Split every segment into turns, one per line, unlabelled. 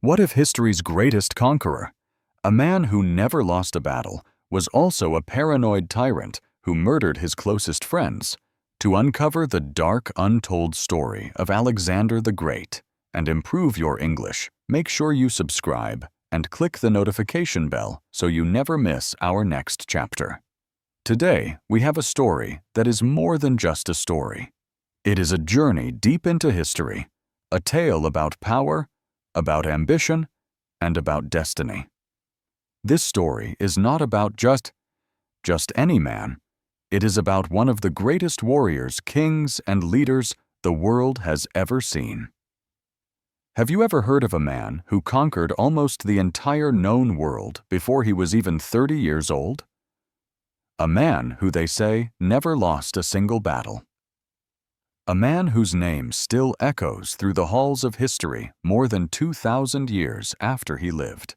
What if history's greatest conqueror, a man who never lost a battle, was also a paranoid tyrant who murdered his closest friends? To uncover the dark, untold story of Alexander the Great and improve your English, make sure you subscribe and click the notification bell so you never miss our next chapter. Today, we have a story that is more than just a story. It is a journey deep into history, a tale about power, about ambition, and about destiny. This story is not about just any man. It is about one of the greatest warriors, kings, and leaders the world has ever seen. Have you ever heard of a man who conquered almost the entire known world before he was even 30 years old? A man who, they say, never lost a single battle. A man whose name still echoes through the halls of history more than 2,000 years after he lived.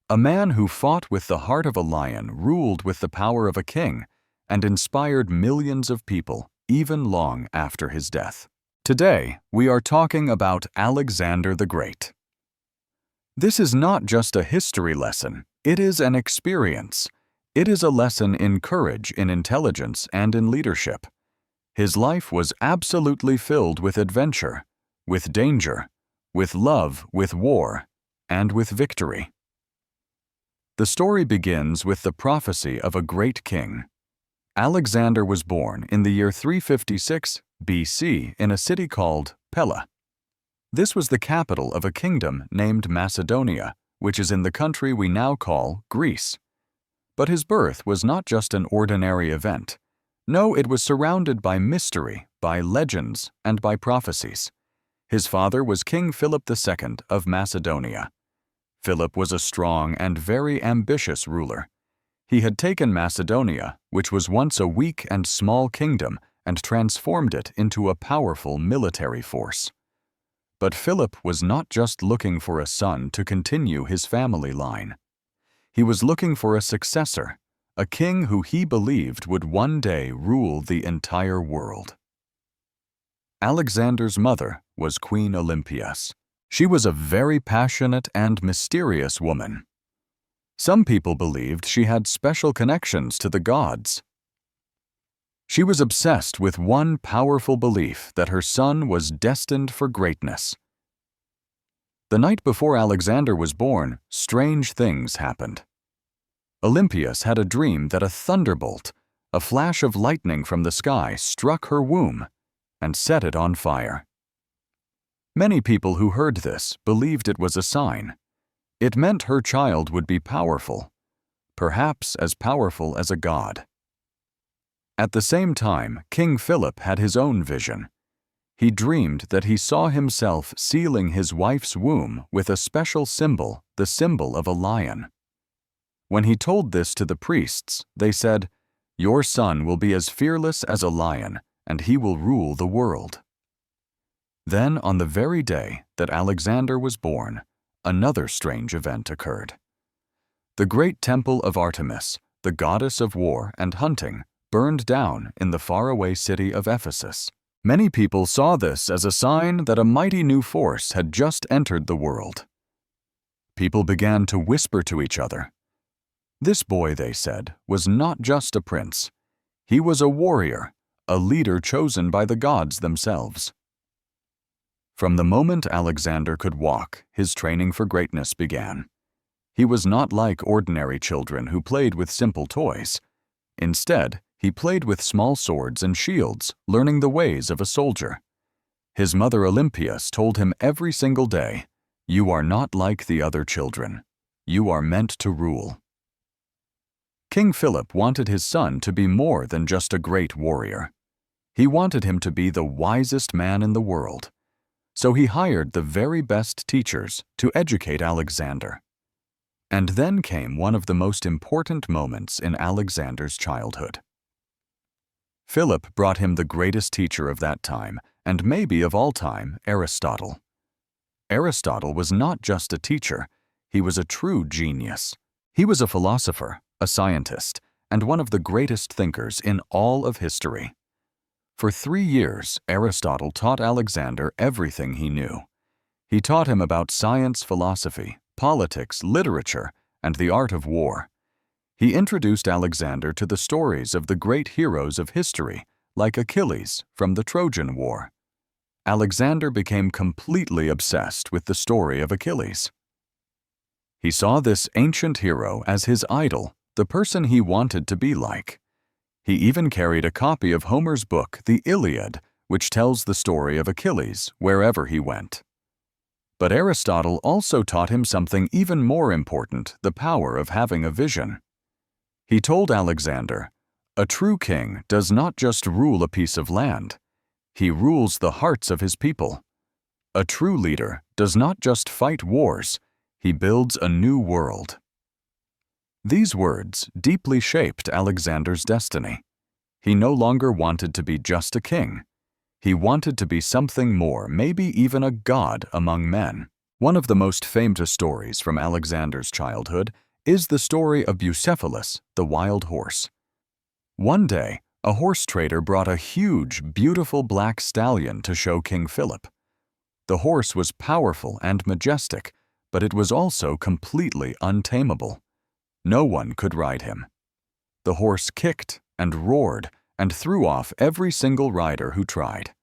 A man who fought with the heart of a lion, ruled with the power of a king, and inspired millions of people even long after his death. Today, we are talking about Alexander the Great. This is not just a history lesson, it is an experience. It is a lesson in courage, in intelligence, and in leadership. His life was absolutely filled with adventure, with danger, with love, with war, and with victory. The story begins with the prophecy of a great king. Alexander was born in the year 356 BC in a city called Pella. This was the capital of a kingdom named Macedonia, which is in the country we now call Greece. But his birth was not just an ordinary event. No, it was surrounded by mystery, by legends, and by prophecies. His father was King Philip II of Macedonia. Philip was a strong and very ambitious ruler. He had taken Macedonia, which was once a weak and small kingdom, and transformed it into a powerful military force. But Philip was not just looking for a son to continue his family line. He was looking for a successor, a king who he believed would one day rule the entire world. Alexander's mother was Queen Olympias. She was a very passionate and mysterious woman. Some people believed she had special connections to the gods. She was obsessed with one powerful belief that her son was destined for greatness. The night before Alexander was born, strange things happened. Olympias had a dream that a thunderbolt, a flash of lightning from the sky, struck her womb and set it on fire. Many people who heard this believed it was a sign. It meant her child would be powerful, perhaps as powerful as a god. At the same time, King Philip had his own vision. He dreamed that he saw himself sealing his wife's womb with a special symbol, the symbol of a lion. When he told this to the priests, they said, "Your son will be as fearless as a lion, and he will rule the world." Then, on the very day that Alexander was born, another strange event occurred. The great temple of Artemis, the goddess of war and hunting, burned down in the faraway city of Ephesus. Many people saw this as a sign that a mighty new force had just entered the world. People began to whisper to each other. This boy, they said, was not just a prince. He was a warrior, a leader chosen by the gods themselves. From the moment Alexander could walk, his training for greatness began. He was not like ordinary children who played with simple toys. Instead, he played with small swords and shields, learning the ways of a soldier. His mother Olympias told him every single day, "You are not like the other children. You are meant to rule." King Philip wanted his son to be more than just a great warrior. He wanted him to be the wisest man in the world. So he hired the very best teachers to educate Alexander. And then came one of the most important moments in Alexander's childhood. Philip brought him the greatest teacher of that time, and maybe of all time, Aristotle. Aristotle was not just a teacher, he was a true genius. He was a philosopher, a scientist, and one of the greatest thinkers in all of history. For 3 years, Aristotle taught Alexander everything he knew. He taught him about science, philosophy, politics, literature, and the art of war. He introduced Alexander to the stories of the great heroes of history, like Achilles from the Trojan War. Alexander became completely obsessed with the story of Achilles. He saw this ancient hero as his idol, the person he wanted to be like. He even carried a copy of Homer's book, the Iliad, which tells the story of Achilles wherever he went. But Aristotle also taught him something even more important, the power of having a vision. He told Alexander, "A true king does not just rule a piece of land. He rules the hearts of his people. A true leader does not just fight wars, he builds a new world." These words deeply shaped Alexander's destiny. He no longer wanted to be just a king. He wanted to be something more, maybe even a god among men. One of the most famous stories from Alexander's childhood is the story of Bucephalus, the wild horse. One day, a horse trader brought a huge, beautiful black stallion to show King Philip. The horse was powerful and majestic, but it was also completely untamable. No one could ride him. The horse kicked and roared and threw off every single rider who tried.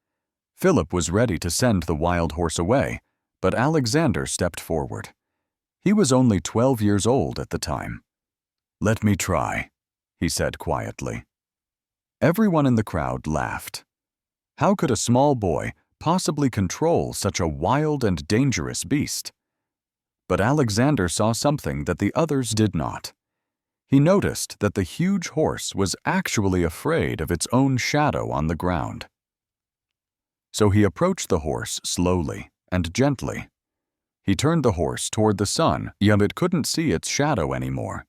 Philip was ready to send the wild horse away, but Alexander stepped forward. He was only 12 years old at the time. "Let me try," he said quietly. Everyone in the crowd laughed. How could a small boy possibly control such a wild and dangerous beast? But Alexander saw something that the others did not. He noticed that the huge horse was actually afraid of its own shadow on the ground. So he approached the horse slowly and gently. He turned the horse toward the sun, yet it couldn't see its shadow anymore.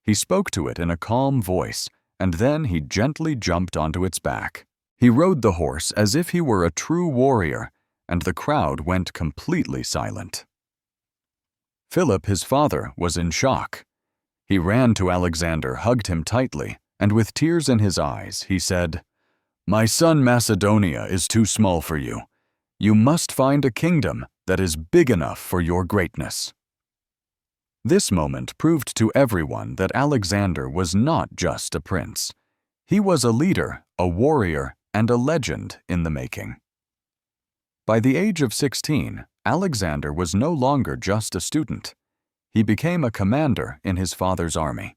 He spoke to it in a calm voice, and then he gently jumped onto its back. He rode the horse as if he were a true warrior, and the crowd went completely silent. Philip, his father, was in shock. He ran to Alexander, hugged him tightly, and with tears in his eyes, he said, "My son Macedonia is too small for you. You must find a kingdom that is big enough for your greatness." This moment proved to everyone that Alexander was not just a prince. He was a leader, a warrior, and a legend in the making. By the age of 16, Alexander was no longer just a student. He became a commander in his father's army.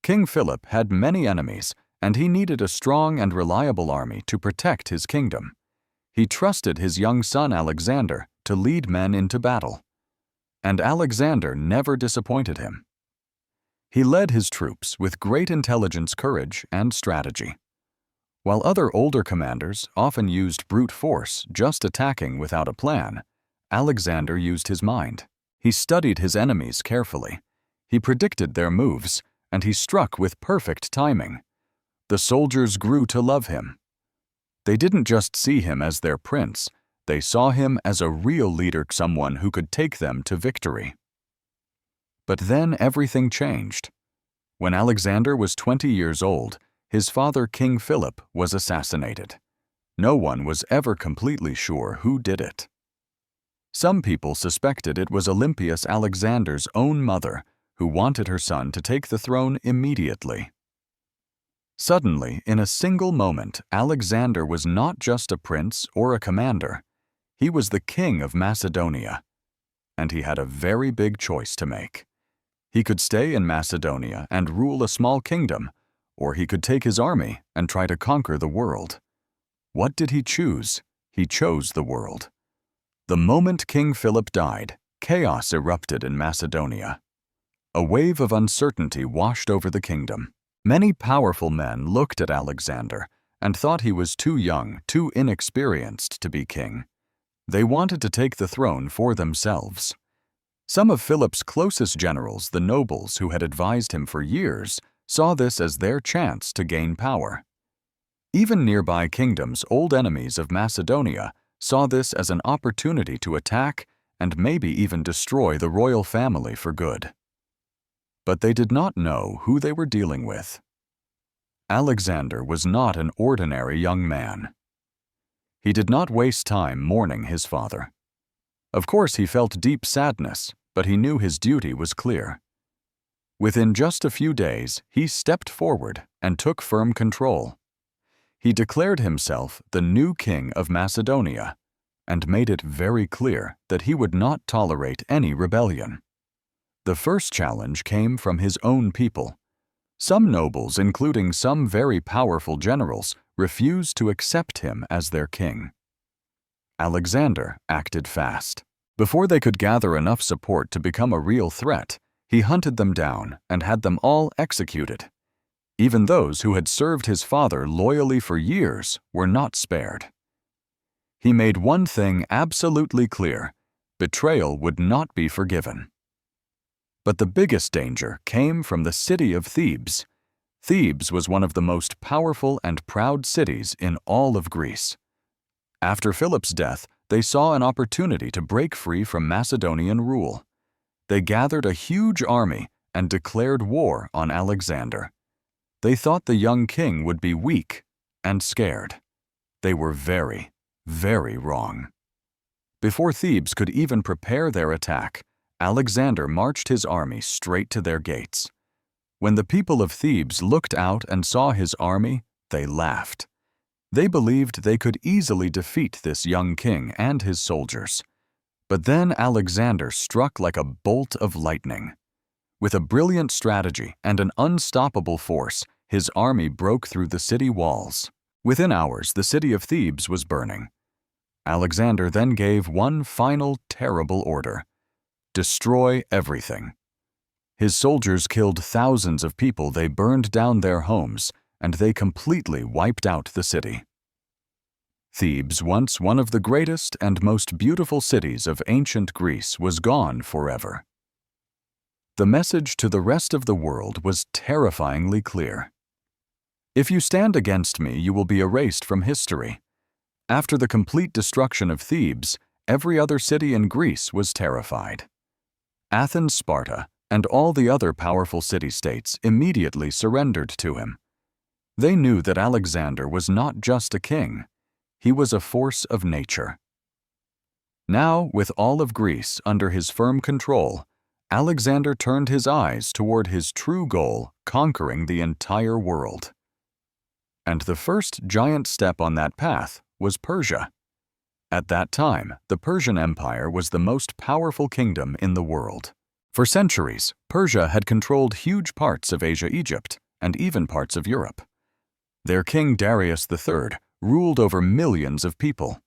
King Philip had many enemies, and he needed a strong and reliable army to protect his kingdom. He trusted his young son Alexander to lead men into battle. And Alexander never disappointed him. He led his troops with great intelligence, courage, and strategy. While other older commanders often used brute force, just attacking without a plan, Alexander used his mind. He studied his enemies carefully. He predicted their moves, and he struck with perfect timing. The soldiers grew to love him. They didn't just see him as their prince, they saw him as a real leader, someone who could take them to victory. But then everything changed. When Alexander was 20 years old, his father King Philip was assassinated. No one was ever completely sure who did it. Some people suspected it was Olympias, Alexander's own mother, who wanted her son to take the throne immediately. Suddenly, in a single moment, Alexander was not just a prince or a commander. He was the king of Macedonia. And he had a very big choice to make. He could stay in Macedonia and rule a small kingdom, or he could take his army and try to conquer the world. What did he choose? He chose the world. The moment King Philip died, chaos erupted in Macedonia. A wave of uncertainty washed over the kingdom. Many powerful men looked at Alexander and thought he was too young, too inexperienced to be king. They wanted to take the throne for themselves. Some of Philip's closest generals, the nobles who had advised him for years, saw this as their chance to gain power. Even nearby kingdoms, old enemies of Macedonia, saw this as an opportunity to attack and maybe even destroy the royal family for good. But they did not know who they were dealing with. Alexander was not an ordinary young man. He did not waste time mourning his father. Of course, he felt deep sadness, but he knew his duty was clear. Within just a few days, he stepped forward and took firm control. He declared himself the new king of Macedonia and made it very clear that he would not tolerate any rebellion. The first challenge came from his own people. Some nobles, including some very powerful generals, refused to accept him as their king. Alexander acted fast. Before they could gather enough support to become a real threat, he hunted them down and had them all executed. Even those who had served his father loyally for years were not spared. He made one thing absolutely clear: betrayal would not be forgiven. But the biggest danger came from the city of Thebes. Thebes was one of the most powerful and proud cities in all of Greece. After Philip's death, they saw an opportunity to break free from Macedonian rule. They gathered a huge army and declared war on Alexander. They thought the young king would be weak and scared. They were very, very wrong. Before Thebes could even prepare their attack, Alexander marched his army straight to their gates. When the people of Thebes looked out and saw his army, they laughed. They believed they could easily defeat this young king and his soldiers. But then Alexander struck like a bolt of lightning. With a brilliant strategy and an unstoppable force, his army broke through the city walls. Within hours, the city of Thebes was burning. Alexander then gave one final terrible order: destroy everything. His soldiers killed thousands of people. They burned down their homes, and they completely wiped out the city. Thebes, once one of the greatest and most beautiful cities of ancient Greece, was gone forever. The message to the rest of the world was terrifyingly clear. If you stand against me, you will be erased from history. After the complete destruction of Thebes, every other city in Greece was terrified. Athens, Sparta, and all the other powerful city-states immediately surrendered to him. They knew that Alexander was not just a king. He was a force of nature. Now, with all of Greece under his firm control, Alexander turned his eyes toward his true goal: conquering the entire world. And the first giant step on that path was Persia. At that time, the Persian Empire was the most powerful kingdom in the world. For centuries, Persia had controlled huge parts of Asia, Egypt, and even parts of Europe. Their king Darius III ruled over millions of people.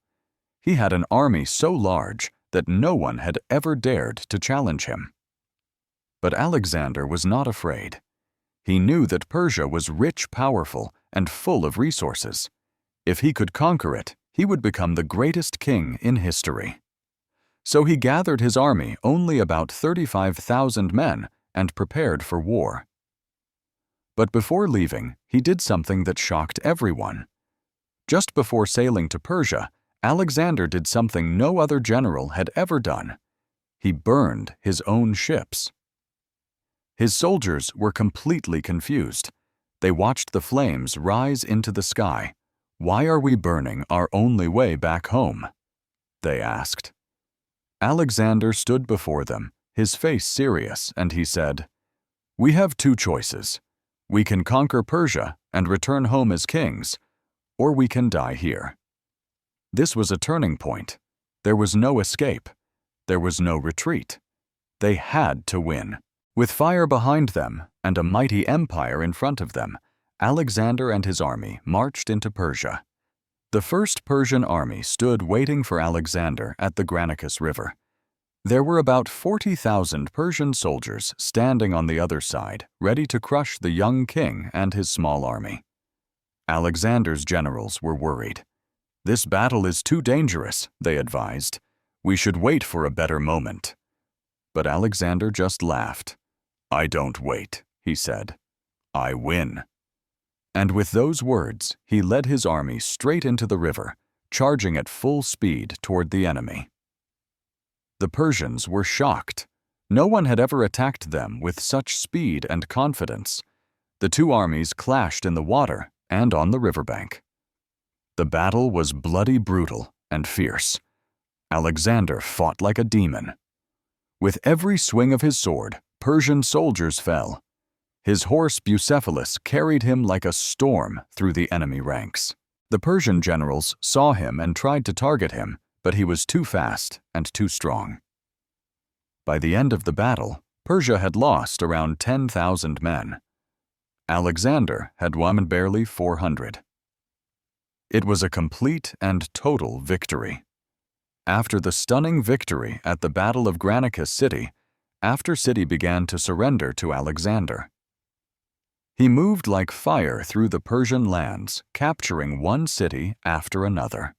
He had an army so large that no one had ever dared to challenge him. But Alexander was not afraid. He knew that Persia was rich, powerful, and full of resources. If he could conquer it, he would become the greatest king in history. So he gathered his army, only about 35,000 men, and prepared for war. But before leaving, he did something that shocked everyone. Just before sailing to Persia, Alexander did something no other general had ever done. He burned his own ships. His soldiers were completely confused. They watched the flames rise into the sky. "Why are we burning our only way back home?" they asked. Alexander stood before them, his face serious, and he said, "We have two choices. We can conquer Persia and return home as kings, or we can die here." This was a turning point. There was no escape. There was no retreat. They had to win. With fire behind them and a mighty empire in front of them, Alexander and his army marched into Persia. The first Persian army stood waiting for Alexander at the Granicus River. There were about 40,000 Persian soldiers standing on the other side, ready to crush the young king and his small army. Alexander's generals were worried. "This battle is too dangerous," they advised. "We should wait for a better moment." But Alexander just laughed. "I don't wait," he said. "I win." And with those words, he led his army straight into the river, charging at full speed toward the enemy. The Persians were shocked. No one had ever attacked them with such speed and confidence. The two armies clashed in the water and on the riverbank. The battle was bloody, brutal, and fierce. Alexander fought like a demon. With every swing of his sword, Persian soldiers fell. His horse Bucephalus carried him like a storm through the enemy ranks. The Persian generals saw him and tried to target him, but he was too fast and too strong. By the end of the battle, Persia had lost around 10,000 men. Alexander had won barely 400. It was a complete and total victory. After the stunning victory at the Battle of Granicus city, after city began to surrender to Alexander. He moved like fire through the Persian lands, capturing one city after another.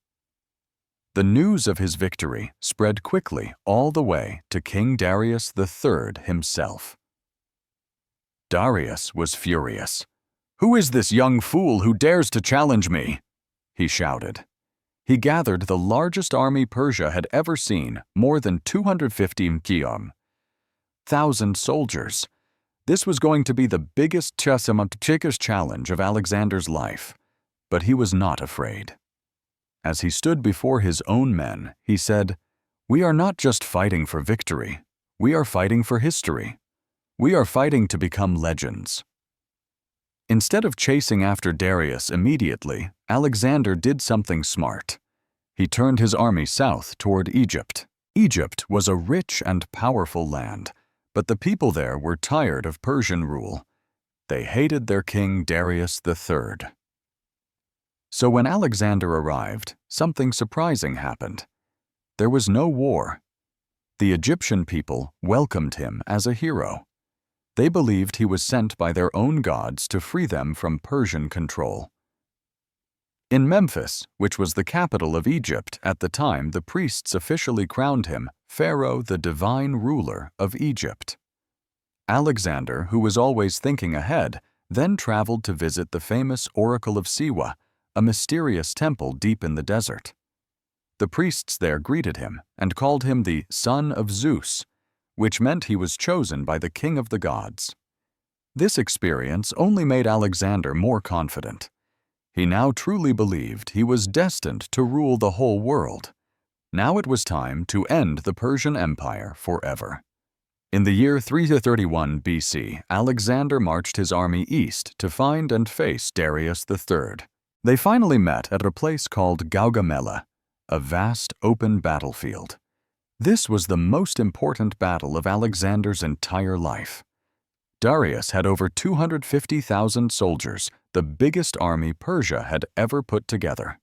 The news of his victory spread quickly all the way to King Darius III himself. Darius was furious. "Who is this young fool who dares to challenge me?" he shouted. He gathered the largest army Persia had ever seen, more than 250,000 soldiers. This was going to be the biggest challenge of Alexander's life, but he was not afraid. As he stood before his own men, he said, "We are not just fighting for victory, we are fighting for history. We are fighting to become legends." Instead of chasing after Darius immediately, Alexander did something smart. He turned his army south toward Egypt. Egypt was a rich and powerful land, but the people there were tired of Persian rule. They hated their king Darius III. So when Alexander arrived, something surprising happened. There was no war. The Egyptian people welcomed him as a hero. They believed he was sent by their own gods to free them from Persian control. In Memphis, which was the capital of Egypt at the time, the priests officially crowned him Pharaoh, the divine ruler of Egypt. Alexander, who was always thinking ahead, then traveled to visit the famous Oracle of Siwa, a mysterious temple deep in the desert. The priests there greeted him and called him the son of Zeus, which meant he was chosen by the king of the gods. This experience only made Alexander more confident. He now truly believed he was destined to rule the whole world. Now it was time to end the Persian Empire forever. In the year 331 BC, Alexander marched his army east to find and face Darius III. They finally met at a place called Gaugamela, a vast open battlefield. This was the most important battle of Alexander's entire life. Darius had over 250,000 soldiers, the biggest army Persia had ever put together.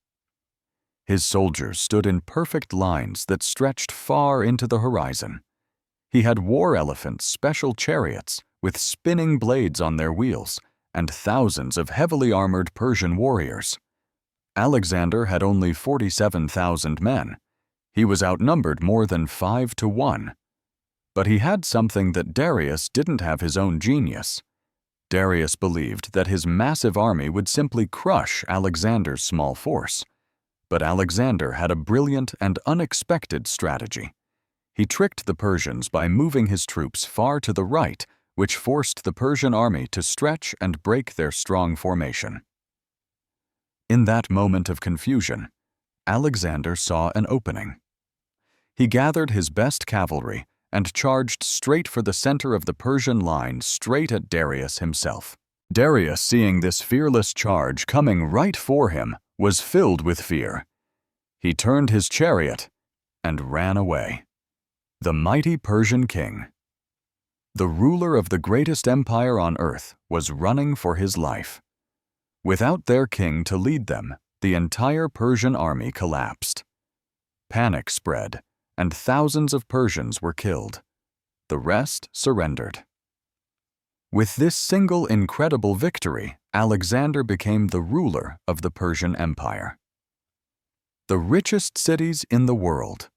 His soldiers stood in perfect lines that stretched far into the horizon. He had war elephants, special chariots, with spinning blades on their wheels, and thousands of heavily armored Persian warriors. Alexander had only 47,000 men. He was outnumbered more than 5 to 1. But he had something that Darius didn't have: his own genius. Darius believed that his massive army would simply crush Alexander's small force. But Alexander had a brilliant and unexpected strategy. He tricked the Persians by moving his troops far to the right, which forced the Persian army to stretch and break their strong formation. In that moment of confusion, Alexander saw an opening. He gathered his best cavalry and charged straight for the center of the Persian line, straight at Darius himself. Darius, seeing this fearless charge coming right for him, was filled with fear. He turned his chariot and ran away. The mighty Persian king, the ruler of the greatest empire on earth, was running for his life. Without their king to lead them, the entire Persian army collapsed. Panic spread, and thousands of Persians were killed. The rest surrendered. With this single incredible victory, Alexander became the ruler of the Persian Empire. The richest cities in the world,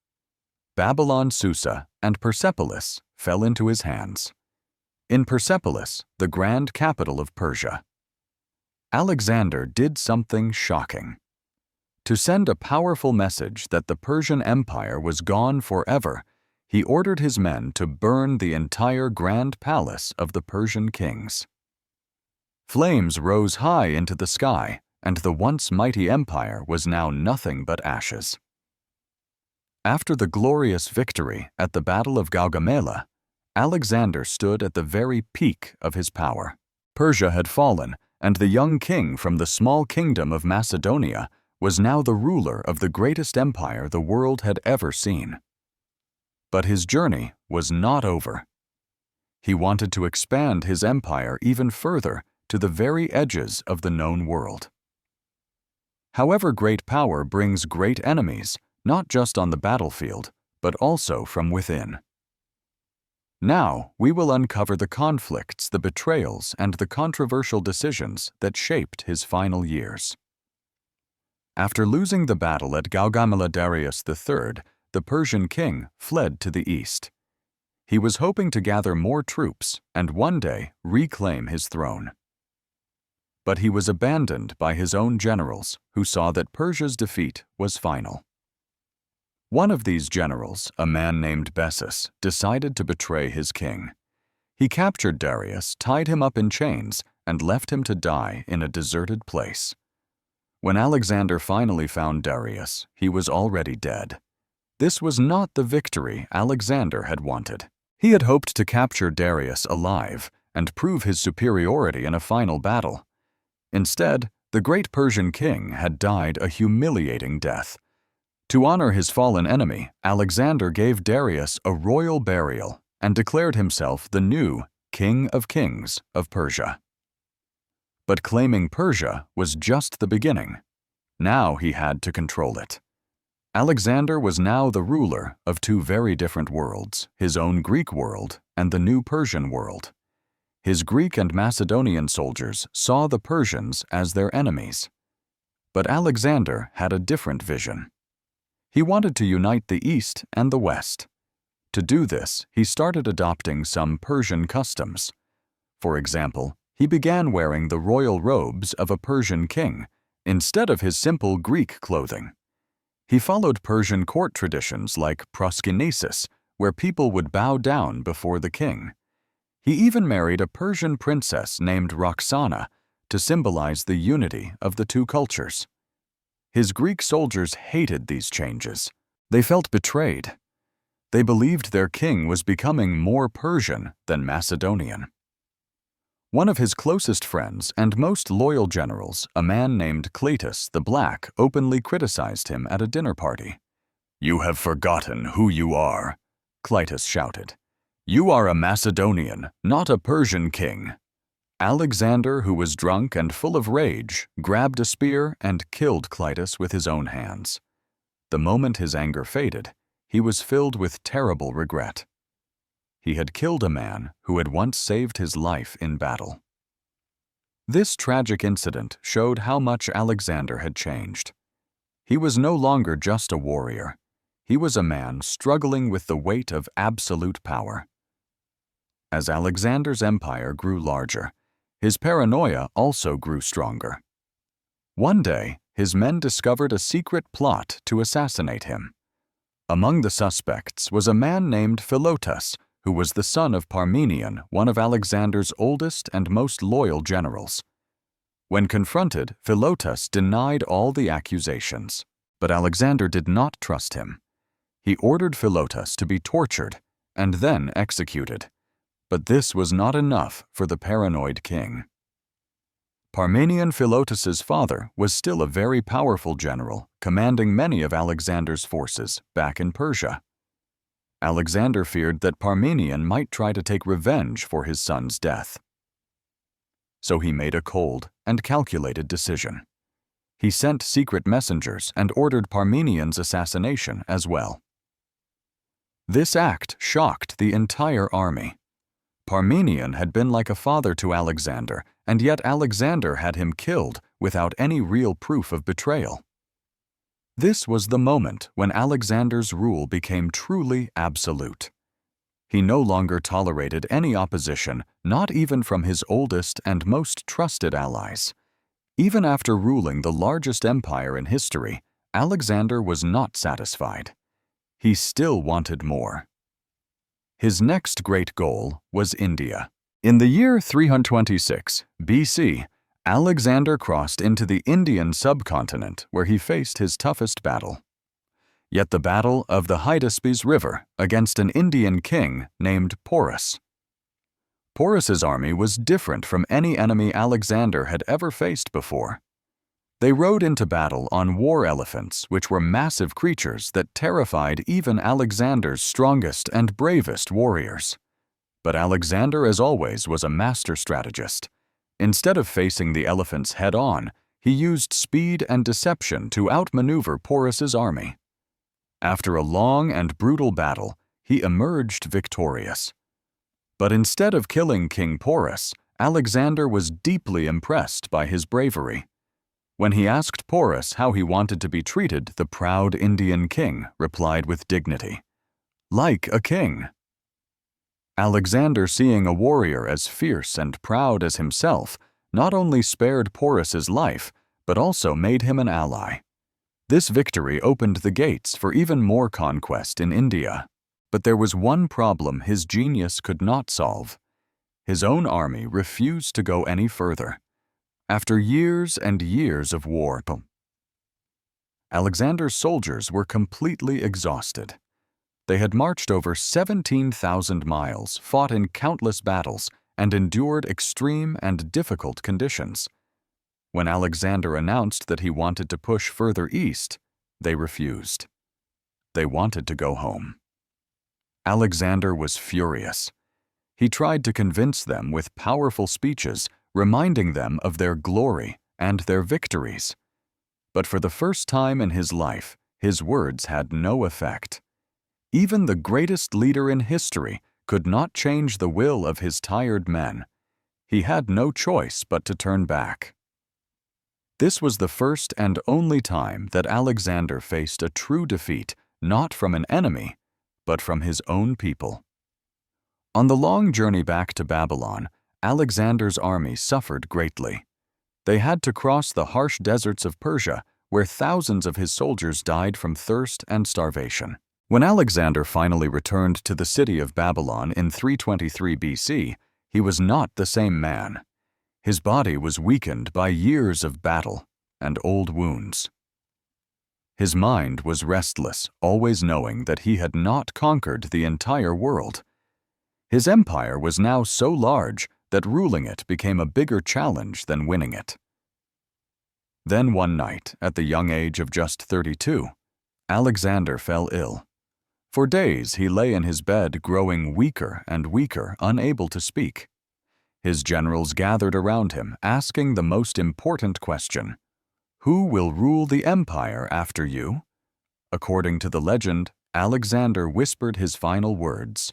Babylon, Susa, and Persepolis, fell into his hands. In Persepolis, the grand capital of Persia, Alexander did something shocking. To send a powerful message that the Persian Empire was gone forever, he ordered his men to burn the entire grand palace of the Persian kings. Flames rose high into the sky, and the once mighty empire was now nothing but ashes. After the glorious victory at the Battle of Gaugamela, Alexander stood at the very peak of his power. Persia had fallen, and the young king from the small kingdom of Macedonia was now the ruler of the greatest empire the world had ever seen. But his journey was not over. He wanted to expand his empire even further to the very edges of the known world. However, great power brings great enemies, not just on the battlefield, but also from within. Now, we will uncover the conflicts, the betrayals, and the controversial decisions that shaped his final years. After losing the battle at Gaugamela, Darius III, the Persian king, fled to the east. He was hoping to gather more troops and one day reclaim his throne. But he was abandoned by his own generals, who saw that Persia's defeat was final. One of these generals, a man named Bessus, decided to betray his king. He captured Darius, tied him up in chains, and left him to die in a deserted place. When Alexander finally found Darius, he was already dead. This was not the victory Alexander had wanted. He had hoped to capture Darius alive and prove his superiority in a final battle. Instead, the great Persian king had died a humiliating death. To honor his fallen enemy, Alexander gave Darius a royal burial and declared himself the new King of Kings of Persia. But claiming Persia was just the beginning. Now he had to control it. Alexander was now the ruler of two very different worlds, his own Greek world and the new Persian world. His Greek and Macedonian soldiers saw the Persians as their enemies. But Alexander had a different vision. He wanted to unite the East and the West. To do this, he started adopting some Persian customs. For example, he began wearing the royal robes of a Persian king instead of his simple Greek clothing. He followed Persian court traditions like proskynesis, where people would bow down before the king. He even married a Persian princess named Roxana to symbolize the unity of the two cultures. His Greek soldiers hated these changes. They felt betrayed. They believed their king was becoming more Persian than Macedonian. One of his closest friends and most loyal generals, a man named Cleitus the Black, openly criticized him at a dinner party. "You have forgotten who you are," Cleitus shouted. "You are a Macedonian, not a Persian king." Alexander, who was drunk and full of rage, grabbed a spear and killed Cleitus with his own hands. The moment his anger faded, he was filled with terrible regret. He had killed a man who had once saved his life in battle. This tragic incident showed how much Alexander had changed. He was no longer just a warrior. He was a man struggling with the weight of absolute power. As Alexander's empire grew larger, his paranoia also grew stronger. One day, his men discovered a secret plot to assassinate him. Among the suspects was a man named Philotas, who was the son of Parmenion, one of Alexander's oldest and most loyal generals. When confronted, Philotas denied all the accusations, but Alexander did not trust him. He ordered Philotas to be tortured and then executed. But this was not enough for the paranoid king. Parmenion, Philotas's father, was still a very powerful general, commanding many of Alexander's forces back in Persia. Alexander feared that Parmenion might try to take revenge for his son's death. So he made a cold and calculated decision. He sent secret messengers and ordered Parmenion's assassination as well. This act shocked the entire army. Parmenion had been like a father to Alexander, and yet Alexander had him killed without any real proof of betrayal. This was the moment when Alexander's rule became truly absolute. He no longer tolerated any opposition, not even from his oldest and most trusted allies. Even after ruling the largest empire in history, Alexander was not satisfied. He still wanted more. His next great goal was India. In the year 326 BC, Alexander crossed into the Indian subcontinent where he faced his toughest battle. yet the Battle of the Hydaspes River against an Indian king named Porus. Porus's army was different from any enemy Alexander had ever faced before. They rode into battle on war elephants, which were massive creatures that terrified even Alexander's strongest and bravest warriors. But Alexander, as always, was a master strategist. Instead of facing the elephants head-on, he used speed and deception to outmaneuver Porus's army. After a long and brutal battle, he emerged victorious. But instead of killing King Porus, Alexander was deeply impressed by his bravery. When he asked Porus how he wanted to be treated, the proud Indian king replied with dignity, "Like a king." Alexander, seeing a warrior as fierce and proud as himself, not only spared Porus's life, but also made him an ally. This victory opened the gates for even more conquest in India. But there was one problem his genius could not solve. His own army refused to go any further. After years and years of war, Alexander's soldiers were completely exhausted. They had marched over 17,000 miles, fought in countless battles, and endured extreme and difficult conditions. When Alexander announced that he wanted to push further east, they refused. They wanted to go home. Alexander was furious. He tried to convince them with powerful speeches, reminding them of their glory and their victories. But for the first time in his life, his words had no effect. Even the greatest leader in history could not change the will of his tired men. He had no choice but to turn back. This was the first and only time that Alexander faced a true defeat, not from an enemy, but from his own people. On the long journey back to Babylon, Alexander's army suffered greatly. They had to cross the harsh deserts of Persia, where thousands of his soldiers died from thirst and starvation. When Alexander finally returned to the city of Babylon in 323 BC, he was not the same man. His body was weakened by years of battle and old wounds. His mind was restless, always knowing that he had not conquered the entire world. His empire was now so large that ruling it became a bigger challenge than winning it. Then one night, at the young age of just 32, Alexander fell ill. For days he lay in his bed, growing weaker and weaker, unable to speak. His generals gathered around him, asking the most important question: "Who will rule the empire after you?" According to the legend, Alexander whispered his final words,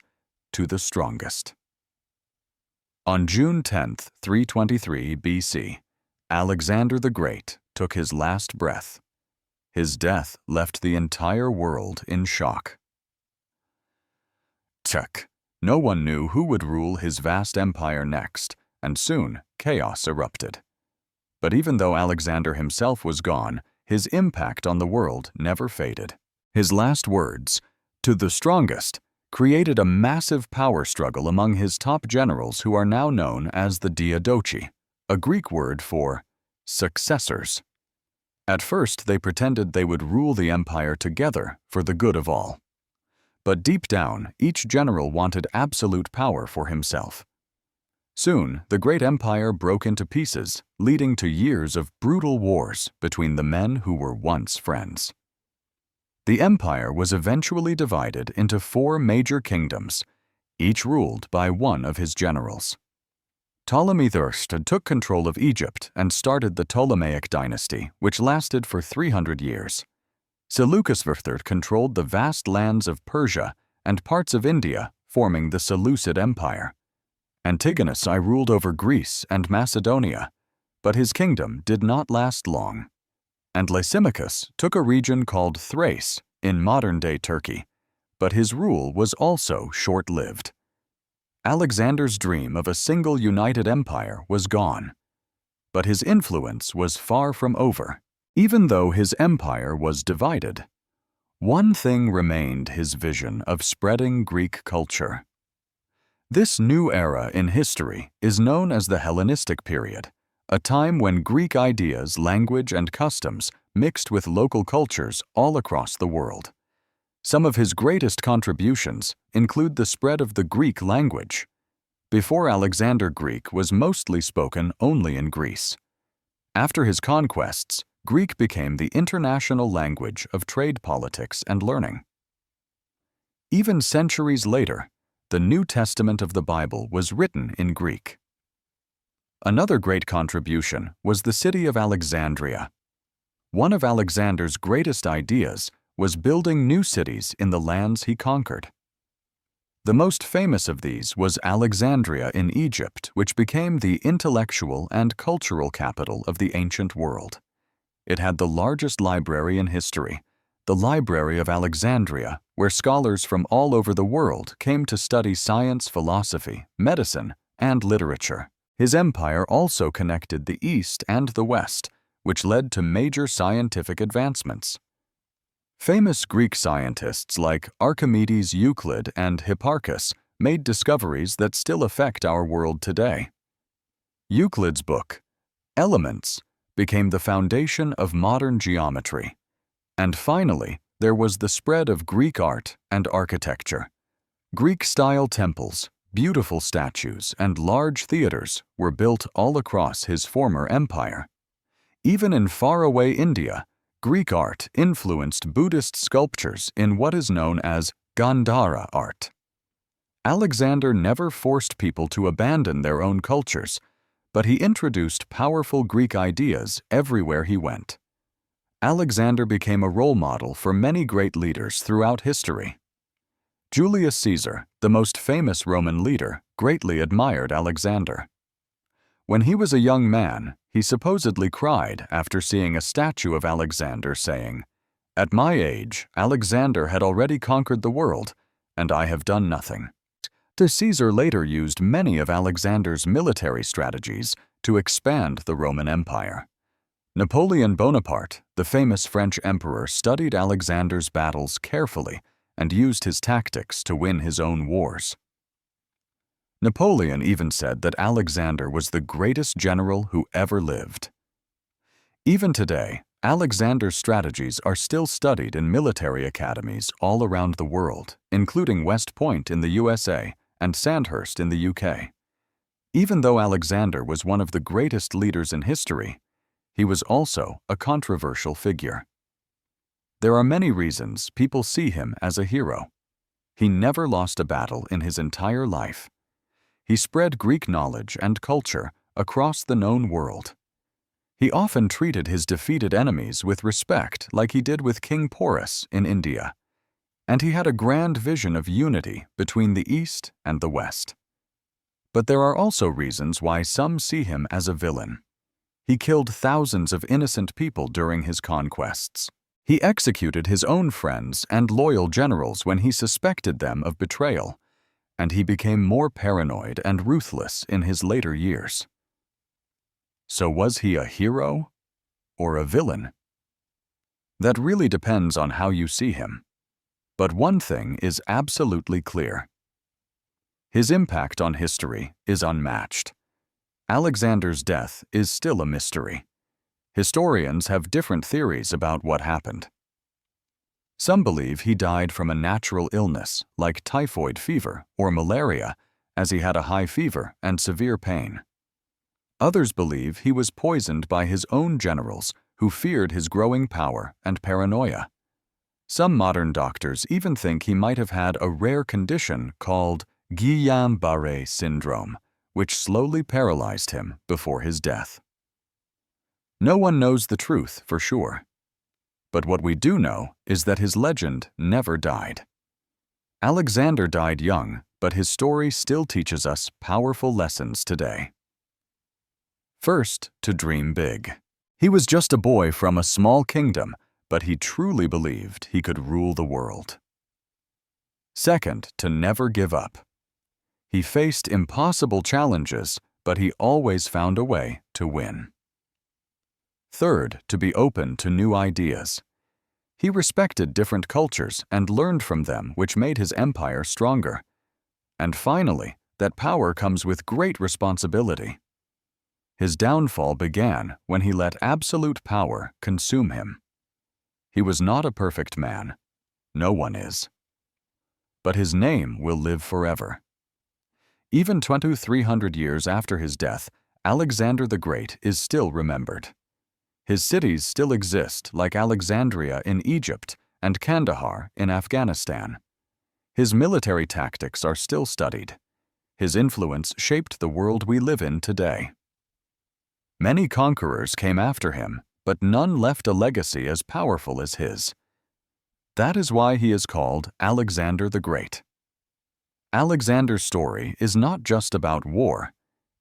"To the strongest." On June 10, 323 BC, Alexander the Great took his last breath. His death left the entire world in shock. No one knew who would rule his vast empire next, and soon chaos erupted. But even though Alexander himself was gone, his impact on the world never faded. His last words, "To the strongest," created a massive power struggle among his top generals, who are now known as the Diadochi, a Greek word for successors. At first, they pretended they would rule the empire together for the good of all. But deep down, each general wanted absolute power for himself. Soon, the great empire broke into pieces, leading to years of brutal wars between the men who were once friends. The empire was eventually divided into 4 major kingdoms, each ruled by one of his generals. Ptolemy I took control of Egypt and started the Ptolemaic dynasty, which lasted for 300 years. Seleucus III controlled the vast lands of Persia and parts of India, forming the Seleucid Empire. Antigonus I ruled over Greece and Macedonia, but his kingdom did not last long. And Lysimachus took a region called Thrace in modern-day Turkey, but his rule was also short-lived. Alexander's dream of a single united empire was gone, but his influence was far from over. Even though his empire was divided, one thing remained: his vision of spreading Greek culture. This new era in history is known as the Hellenistic period, a time when Greek ideas, language, and customs mixed with local cultures all across the world. Some of his greatest contributions include the spread of the Greek language. Before Alexander, Greek was mostly spoken only in Greece. After his conquests, Greek became the international language of trade, politics, and learning. Even centuries later, the New Testament of the Bible was written in Greek. Another great contribution was the city of Alexandria. One of Alexander's greatest ideas was building new cities in the lands he conquered. The most famous of these was Alexandria in Egypt, which became the intellectual and cultural capital of the ancient world. It had the largest library in history, the Library of Alexandria, where scholars from all over the world came to study science, philosophy, medicine, and literature. His empire also connected the East and the West, which led to major scientific advancements. Famous Greek scientists like Archimedes, Euclid, and Hipparchus made discoveries that still affect our world today. Euclid's book, Elements, became the foundation of modern geometry. And finally, there was the spread of Greek art and architecture. Greek-style temples, beautiful statues, and large theaters were built all across his former empire. Even in faraway India, Greek art influenced Buddhist sculptures in what is known as Gandhara art. Alexander never forced people to abandon their own cultures, but he introduced powerful Greek ideas everywhere he went. Alexander became a role model for many great leaders throughout history. Julius Caesar, the most famous Roman leader, greatly admired Alexander. When he was a young man, he supposedly cried after seeing a statue of Alexander, saying, "At my age, Alexander had already conquered the world, and I have done nothing." Caesar later used many of Alexander's military strategies to expand the Roman Empire. Napoleon Bonaparte, the famous French emperor, studied Alexander's battles carefully and used his tactics to win his own wars. Napoleon even said that Alexander was the greatest general who ever lived. Even today, Alexander's strategies are still studied in military academies all around the world, including West Point in the USA and Sandhurst in the UK. Even though Alexander was one of the greatest leaders in history, he was also a controversial figure. There are many reasons people see him as a hero. He never lost a battle in his entire life. He spread Greek knowledge and culture across the known world. He often treated his defeated enemies with respect, like he did with King Porus in India. And he had a grand vision of unity between the East and the West. But there are also reasons why some see him as a villain. He killed thousands of innocent people during his conquests. He executed his own friends and loyal generals when he suspected them of betrayal, and he became more paranoid and ruthless in his later years. So was he a hero or a villain? That really depends on how you see him. But one thing is absolutely clear. His impact on history is unmatched. Alexander's death is still a mystery. Historians have different theories about what happened. Some believe he died from a natural illness like typhoid fever or malaria, as he had a high fever and severe pain. Others believe he was poisoned by his own generals who feared his growing power and paranoia. Some modern doctors even think he might have had a rare condition called Guillain-Barré syndrome, which slowly paralyzed him before his death. No one knows the truth for sure. But what we do know is that his legend never died. Alexander died young, but his story still teaches us powerful lessons today. First, to dream big. He was just a boy from a small kingdom, but he truly believed he could rule the world. Second, to never give up. He faced impossible challenges, but he always found a way to win. Third, to be open to new ideas. He respected different cultures and learned from them, which made his empire stronger. And finally, that power comes with great responsibility. His downfall began when he let absolute power consume him. He was not a perfect man, No one is. But his name will live forever. Even 2,300 years after his death, Alexander the Great is still remembered. His cities still exist, like Alexandria in Egypt and Kandahar in Afghanistan. His military tactics are still studied. His influence shaped the world we live in today. Many conquerors came after him, but none left a legacy as powerful as his. That is why he is called Alexander the Great. Alexander's story is not just about war.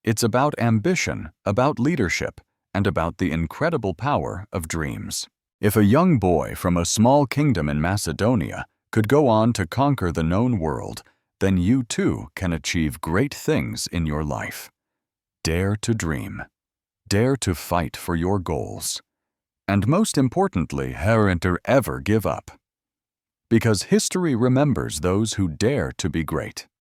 It's about ambition, about leadership, and about the incredible power of dreams. If a young boy from a small kingdom in Macedonia could go on to conquer the known world, then you too can achieve great things in your life. Dare to dream. Dare to fight for your goals. And most importantly, don't ever give up. Because history remembers those who dare to be great.